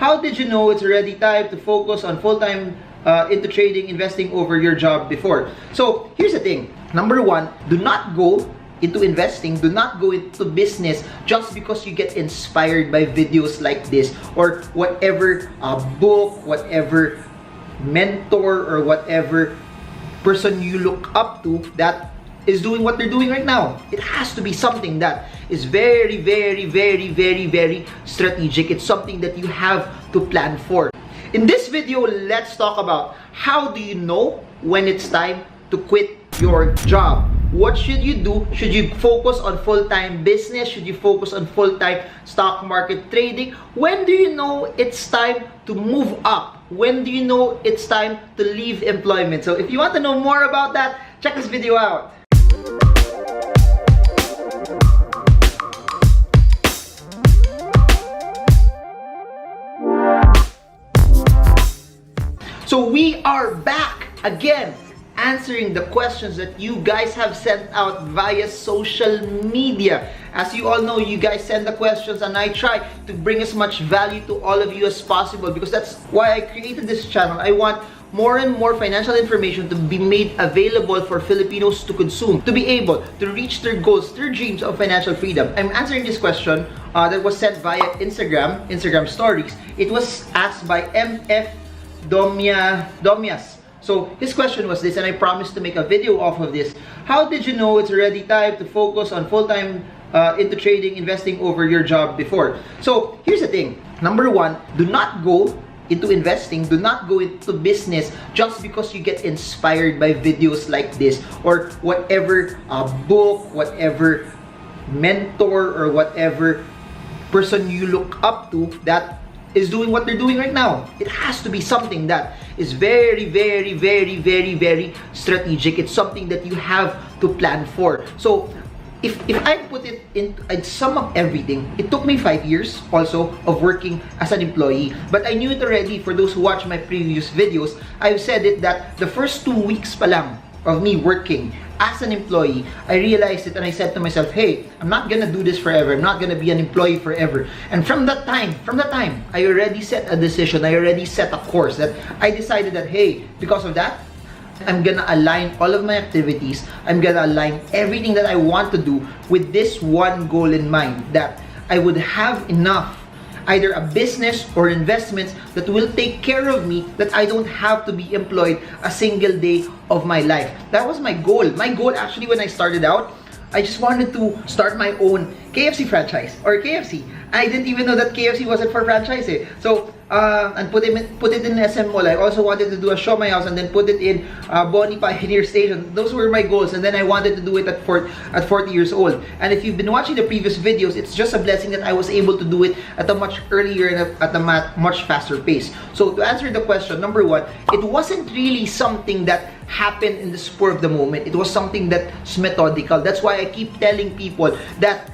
How did you know it's already time to focus on full-time into trading, investing over your job before? So here's the thing. Number one, do not go into investing, do not go into business just because you get inspired by videos like this or whatever book, whatever mentor, or whatever person you look up to that is doing what they're doing right now. It has to be something that is very, very, very, very, very strategic. It's something that you have to plan for. In this video, let's talk about how do you know when it's time to quit your job. What should you do? Should you focus on full-time business? Should you focus on full-time stock market trading? When do you know it's time to move up? When do you know it's time to leave employment? So if you want to know more about that, check this video out. So we are back again, answering the questions that you guys have sent out via social media. As you all know, you guys send the questions and I try to bring as much value to all of you as possible, because that's why I created this channel. I want more and more financial information to be made available for Filipinos to consume, to be able to reach their goals, their dreams of financial freedom. I'm answering this question that was sent via Instagram stories. It was asked by MF Domias. So his question was this, and I promised to make a video off of this. How did you know it's already time to focus on full-time into trading, investing over your job before? So here's the thing. Number one, do not go into investing, do not go into business just because you get inspired by videos like this or whatever book, whatever mentor, or whatever person you look up to that is doing what they're doing right now. It has to be something that is very, very, very, very, very strategic. It's something that you have to plan for. So if I put it in, I'd sum up everything. It took me 5 years also of working as an employee, but I knew it already. For those who watch my previous videos, I've said it that the first 2 weeks pa lang of me working as an employee, I realized it and I said to myself, hey, I'm not gonna do this forever. I'm not gonna be an employee forever. And from that time, I already set a decision. I already set a course that I decided that, hey, because of that, I'm gonna align all of my activities. I'm gonna align everything that I want to do with this one goal in mind, that I would have enough, either a business or investments that will take care of me, that I don't have to be employed a single day of my life. That was my goal. My goal actually when I started out, I just wanted to start my own KFC franchise or KFC. I didn't even know that KFC wasn't for franchise eh. So and put it in SM Mall. I also wanted to do a Show My House and then put it in Boni Pioneer Station. Those were my goals, and then I wanted to do it at 40 years old. And if you've been watching the previous videos, it's just a blessing that I was able to do it at a much earlier and at a much faster pace. So to answer the question, number one, it wasn't really something that happened in the spur of the moment. It was something that's methodical. That's why I keep telling people that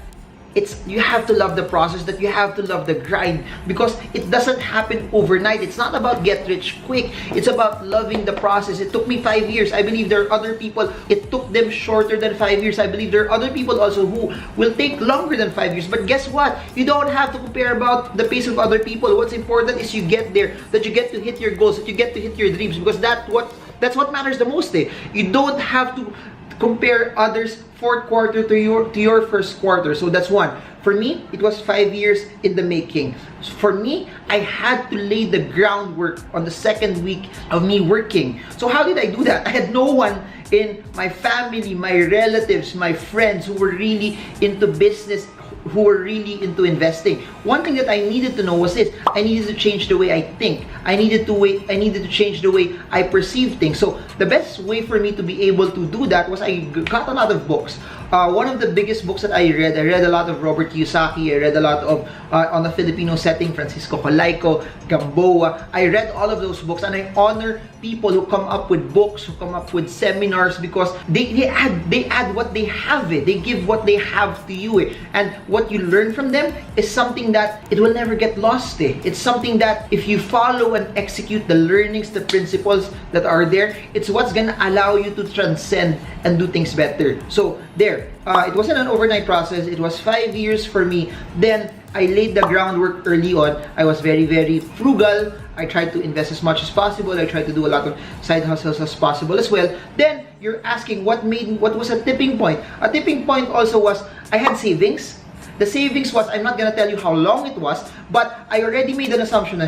you have to love the process, that you have to love the grind, because it doesn't happen overnight. It's not about get rich quick. It's about loving the process. It took me 5 years. I believe there are other people, it took them shorter than 5 years. I believe there are other people also who will take longer than 5 years. But guess what? You don't have to compare about the pace of other people. What's important is you get there, that you get to hit your goals, that you get to hit your dreams, because that's what matters the most eh. You don't have to compare others' fourth quarter to your first quarter. So that's one. For me, it was 5 years in the making. For me, I had to lay the groundwork on the second week of me working. So how did I do that? I had no one in my family, my relatives, my friends who were really into business, who were really into investing. One thing that I needed to know was this: I needed to change the way I think. I needed to change the way I perceive things. So the best way for me to be able to do that was I got a lot of books. One of the biggest books that I read a lot of Robert Kiyosaki. I read a lot of on the Filipino setting, Francisco Colayco, Gamboa. I read all of those books, and I honor people who come up with books, who come up with seminars, because they add what they have eh. They give what they have to you eh. And what you learn from them is something that it will never get lost eh. It's something that if you follow and execute the learnings, the principles that are there, it's what's gonna allow you to transcend and do things better. So there, it wasn't an overnight process. It was 5 years for me. Then I laid the groundwork early on. I was very, very frugal. I tried to invest as much as possible. I tried to do a lot of side hustles as possible as well. Then you're asking what was a tipping point? A tipping point also was I had savings. The savings was, I'm not gonna tell you how long it was, but I already made an assumption na,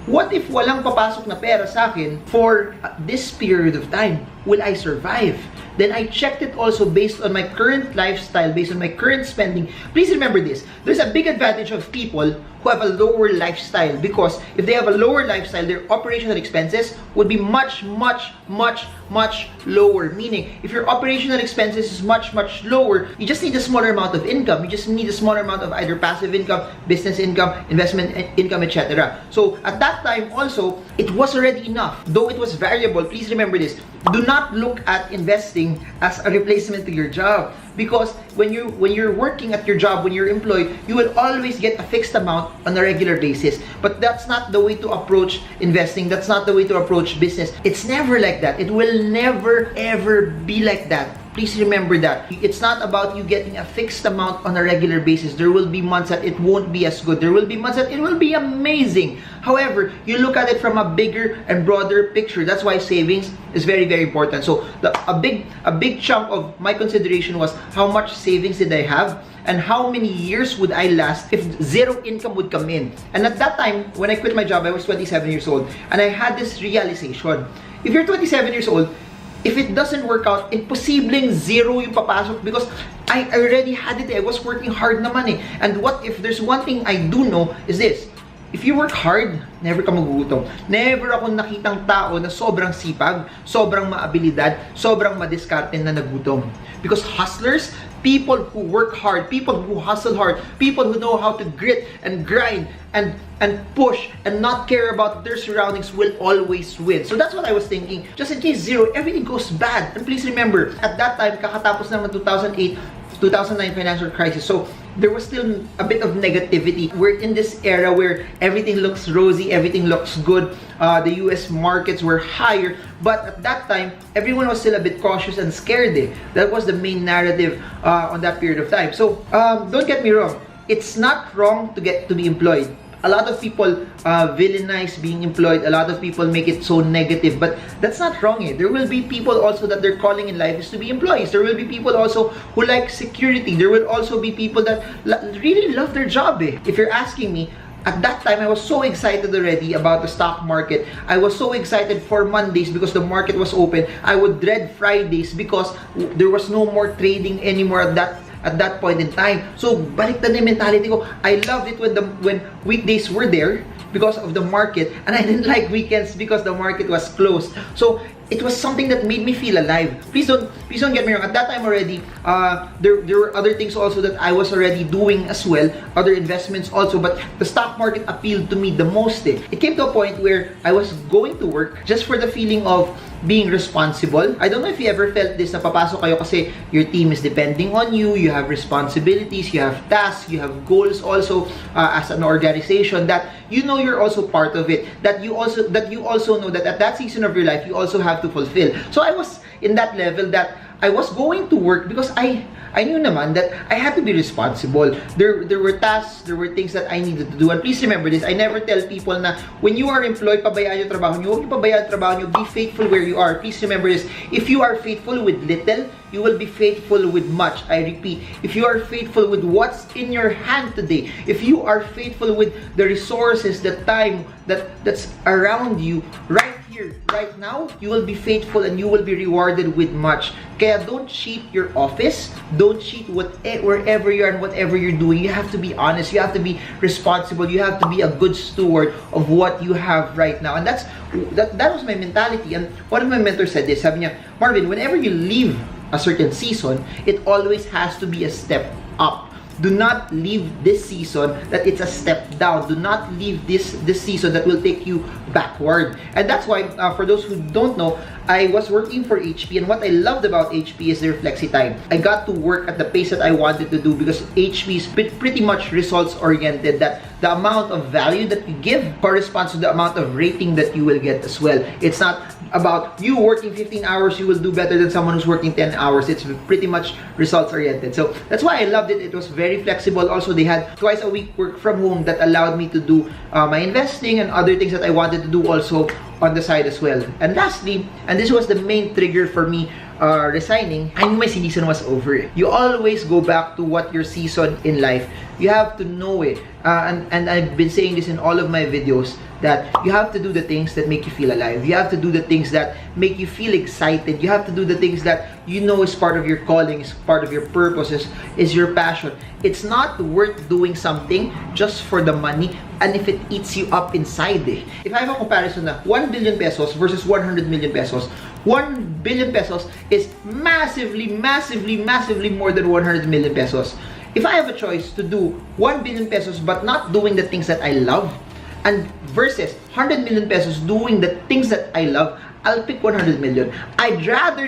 what if walang papasok na pera sa akin for this period of time? Will I survive? Then I checked it also based on my current lifestyle, based on my current spending. Please remember this. There's a big advantage of people who have a lower lifestyle, because if they have a lower lifestyle, their operational expenses would be much lower. Meaning, if your operational expenses is much lower, you just need a smaller amount of income. You just need a smaller amount of either passive income, business income, investment income, etc. So at that time also, it was already enough. Though it was variable, please remember this. Do not look at investing as a replacement to your job. Because when you're working at your job, when you're employed, you will always get a fixed amount on a regular basis. But that's not the way to approach investing. That's not the way to approach business. It's never like that. It will never ever be like that. Please remember that. It's not about you getting a fixed amount on a regular basis. There will be months that it won't be as good. There will be months that it will be amazing. However, you look at it from a bigger and broader picture. That's why savings is very, very important. So a big chunk of my consideration was how much savings did I have and how many years would I last if zero income would come in. And at that time, when I quit my job, I was 27 years old. And I had this realization. If you're 27 years old, if it doesn't work out, imposibleng zero yung papasok, because I already had it. I was working hard naman eh. And what if there's one thing I do know is this: if you work hard, never ka magugutom. Never akong nakitang tao na sobrang sipag, sobrang maabilidad, sobrang madiskarte na nagutom. Because hustlers, people who work hard, people who hustle hard, people who know how to grit and grind and push and not care about their surroundings will always win. So that's what I was thinking. Just in case zero, everything goes bad. And please remember, at that time, kakatapos naman 2008, 2009 financial crisis. So there was still a bit of negativity. We're in this era where everything looks rosy, everything looks good. The US markets were higher, but at that time, everyone was still a bit cautious and scared. That was the main narrative on that period of time. So don't get me wrong. It's not wrong to be employed. A lot of people villainize being employed. A lot of people make it so negative, but that's not wrong. There will be people also that their calling in life is to be employees. There will be people also who like security. There will also be people that really love their job. If you're asking me, at that time, I was so excited already about the stock market. I was so excited for Mondays because the market was open. I would dread Fridays because there was no more trading anymore at that point in time. So, baliktad na yung mentality ko. I loved it when weekdays were there because of the market, and I didn't like weekends because the market was closed. So, it was something that made me feel alive. Please don't get me wrong. At that time already, there were other things also that I was already doing as well, other investments also, but the stock market appealed to me the most. It came to a point where I was going to work just for the feeling of being responsible. I don't know if you ever felt this, na papasok kayo kasi your team is depending on you, you have responsibilities, you have tasks, you have goals also as an organization that you know you're also part of it, that you also know that at that season of your life you also have to fulfill. So I was in that level that I was going to work because I knew naman that I had to be responsible. There were tasks, there were things that I needed to do. And please remember this, I never tell people na when you are employed, pabayaan yung trabaho nyo. Huwag yung pabayaan yung trabaho nyo. Be faithful where you are. Please remember this, if you are faithful with little, you will be faithful with much. I repeat, if you are faithful with what's in your hand today, if you are faithful with the resources, the time that's around you right here, right now, you will be faithful and you will be rewarded with much. Kaya don't cheat your office, don't cheat wherever you are and whatever you're doing. You have to be honest, you have to be responsible, you have to be a good steward of what you have right now. And that was my mentality. And one of my mentors said this, sabi niya, Marvin, whenever you leave a certain season, it always has to be a step up. Do not leave this season that it's a step down. Do not leave this season that will take you backward. And that's why, for those who don't know, I was working for HP, and what I loved about HP is their flexi time. I got to work at the pace that I wanted to do because HP is pretty much results oriented, that the amount of value that you give corresponds to the amount of rating that you will get as well. It's not about you working 15 hours, you will do better than someone who's working 10 hours. It's pretty much results oriented. So that's why I loved it. It was very flexible. Also, they had twice a week work from home that allowed me to do my investing and other things that I wanted to do also on the side as well. And lastly, and this was the main trigger for me resigning, I knew my season was over. You always go back to what your season in life. You have to know it. And I've been saying this in all of my videos, that you have to do the things that make you feel alive. You have to do the things that make you feel excited. You have to do the things that you know is part of your calling, is part of your purpose, is your passion. It's not worth doing something just for the money and if it eats you up inside. If I have a comparison na 1 billion pesos versus 100 million pesos, 1 billion pesos is massively more than 100 million pesos. If I have a choice to do 1 billion pesos but not doing the things that I love, and versus 100 million pesos doing the things that I love, I'll pick 100 million. I'd rather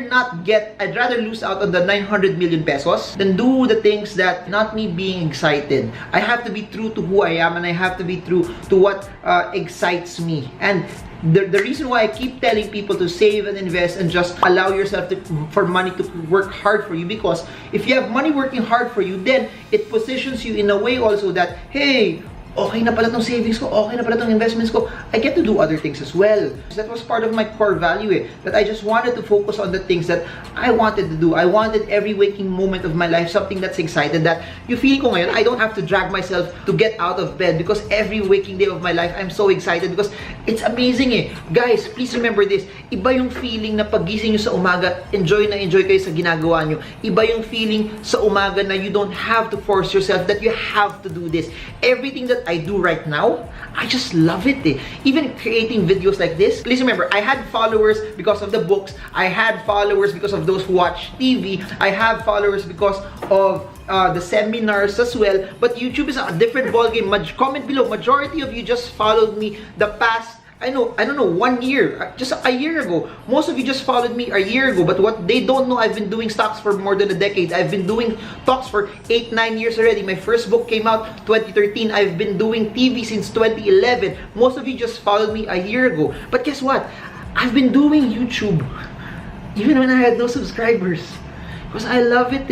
lose out on the 900 million pesos than do the things that not me being excited. I have to be true to who I am, and I have to be true to what excites me. And the reason why I keep telling people to save and invest and just allow yourself for money to work hard for you, because if you have money working hard for you, then it positions you in a way also that, hey, okay na pala tong savings ko, okay na pala tong investments ko, I get to do other things as well. That was part of my core value, that I just wanted to focus on the things that I wanted to do. I wanted every waking moment of my life something that's excited, that you feel ko ngayon, I don't have to drag myself to get out of bed, because every waking day of my life, I'm so excited because it's amazing Guys, please remember this, iba yung feeling na pagising nyo sa umaga, enjoy na enjoy kayo sa ginagawa nyo. Iba yung feeling sa umaga na you don't have to force yourself, that you have to do this. Everything that I do right now, I just love it Even creating videos like this, please remember, I had followers because of the books, I had followers because of those who watch TV, I have followers because of the seminars as well, but YouTube is a different ballgame. Comment below, majority of you just followed me the past, I don't know, 1 year, just a year ago. Most of you just followed me a year ago, but what they don't know, I've been doing stocks for more than a decade. I've been doing talks for 8-9 years already. My first book came out 2013. I've been doing TV since 2011. Most of you just followed me a year ago. But guess what? I've been doing YouTube even when I had no subscribers, because I love it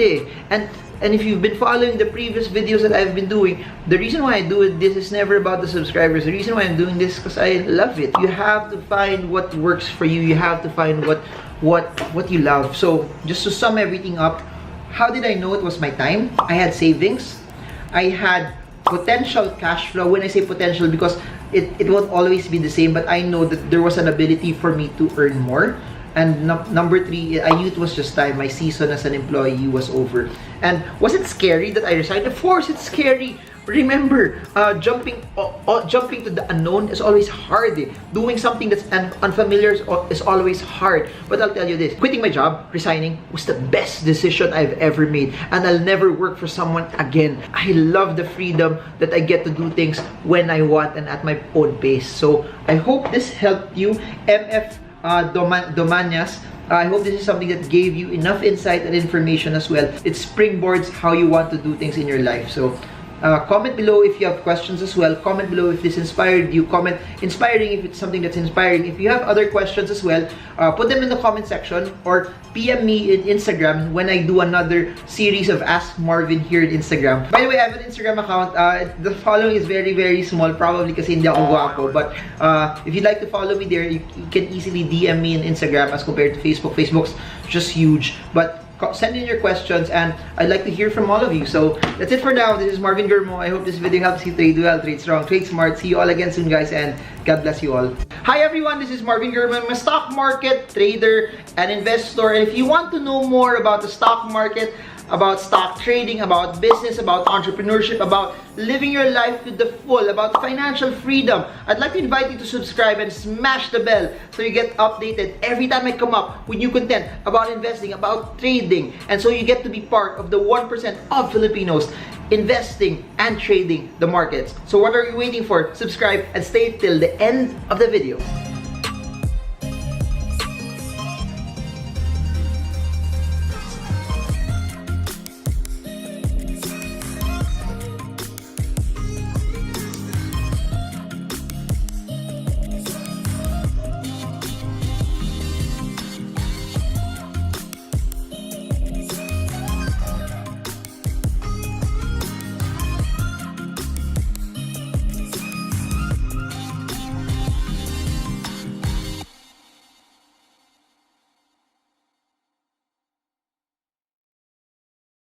And if you've been following the previous videos that I've been doing, the reason why I do this is never about the subscribers. The reason why I'm doing this is because I love it. You have to find what works for you. You have to find what you love. So just to sum everything up, how did I know it was my time? I had savings. I had potential cash flow. When I say potential, because it won't always be the same, but I know that there was an ability for me to earn more. And number 3, I knew it was just time. My season as an employee was over. And was it scary that I resigned? Of course, it's scary. Remember, jumping to the unknown is always hard. Doing something that's unfamiliar is always hard. But I'll tell you this, quitting my job, resigning, was the best decision I've ever made. And I'll never work for someone again. I love the freedom that I get to do things when I want and at my own pace. So I hope this helped you, MF Domanyas. I hope this is something that gave you enough insight and information as well. It springboards how you want to do things in your life. So comment below if you have questions as well. Comment below if this inspired you. Comment inspiring if it's something that's inspiring. If you have other questions as well, put them in the comment section or PM me in Instagram when I do another series of Ask Marvin here in Instagram. By the way, I have an Instagram account. The following is very small, probably kasi hindi ako guwapo. But if you'd like to follow me there, you can easily DM me in Instagram as compared to Facebook. Facebook's just huge. But send in your questions and I'd like to hear from all of you. So that's it for now. This is Marvin Germo. I hope this video helps you trade well, trade strong, trade smart. See you all again soon, guys, and God bless you all. Hi everyone, this is Marvin Germo. I'm a stock market trader and investor. And if you want to know more about the stock market, about stock trading, about business, about entrepreneurship, about living your life to the full, about financial freedom, I'd like to invite you to subscribe and smash the bell so you get updated every time I come up with new content about investing, about trading, and so you get to be part of the 1% of Filipinos investing and trading the markets. So what are you waiting for? Subscribe and stay till the end of the video.